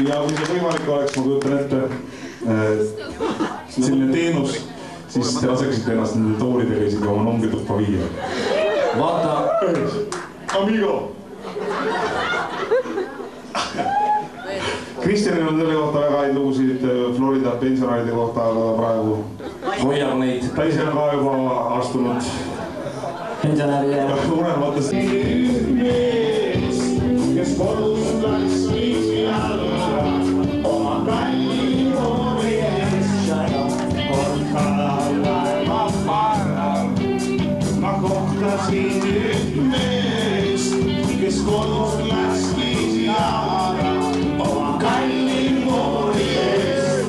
Ja kui see võimalik oleks, ma kujutan ette selline teenus, siis te laseksite ennast nende tooridega isegi oma numbrituppa viia. Vaata! Amigo! Kristjanil on selle kohta väga häid lugusid Florida pensionäride kohta, aga praegu hoiab neid. Ta ise on ka juba astunud pensionäride unematest. Kes kodus läks viisi alla oma kalli hoori ees on kalalaeva parral. Ma kohtasin nüüd meest, kes kodus läks viisi alla oma kalli hoori ees.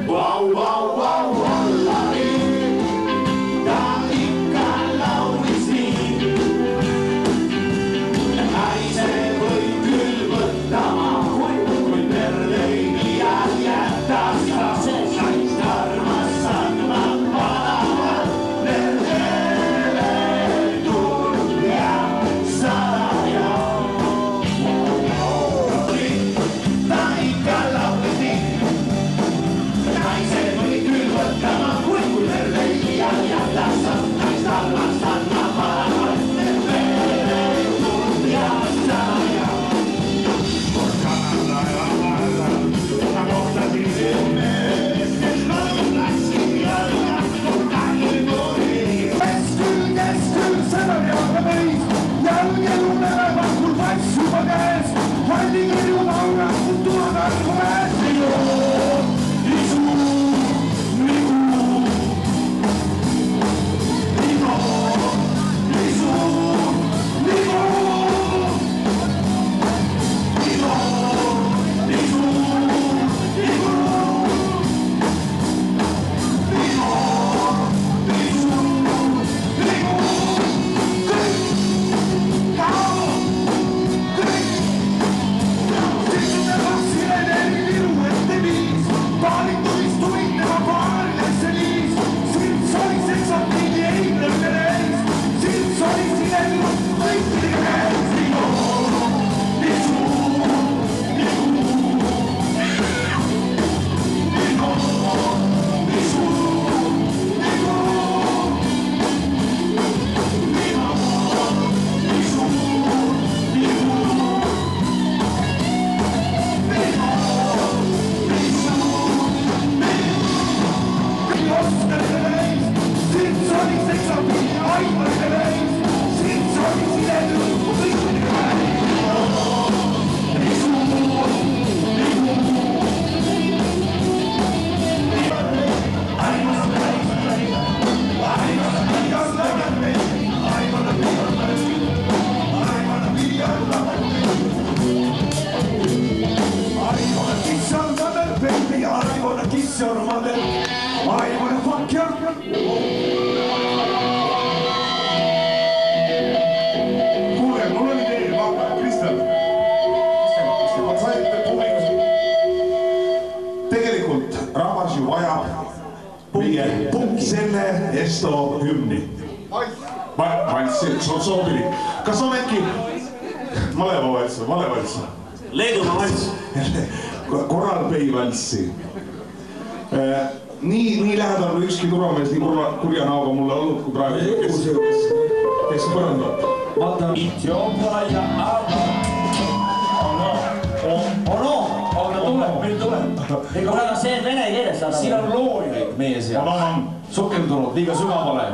Vau, vau, vau, ollari, ta ikka laulis nii. Naise võib küll võtta mahu, kui perleini ja jätas ta. Naist armastan ma palaval, perlele tulja salaja. Ta ikka laulis nii. Naise võib küll võtta mahu, kui perleini ja jätas ta. Naist armastan ma palaval, perlele tulja salaja. Ma kohtasin nüüd mees, kes kodus läksin jalga, kui kalli hoori ees. Kes küll seda teada meis, jalge lunele pakul pass juba käes. Halli kirju mauratud turgargu mäes. Isu, nigu, nigu, isu, nigu. Tegelikult rahvas ju vajab meie selle Esto hümni. Valssi, soovili. Kas on äkki Maleva valss? Leedumaa valss. Korralpei valssi. Nii lähedal kui ükski turvamees nii kurja näoga mulle olnud kui praegu. Kes põrandab? Vaata. Itjoopa ja Ava. Ono, aga tuleb, meil tuleb. Ega väga see vene keeles. Siin on loojaid meie seas. On. Sukeldunud liiga sügavale.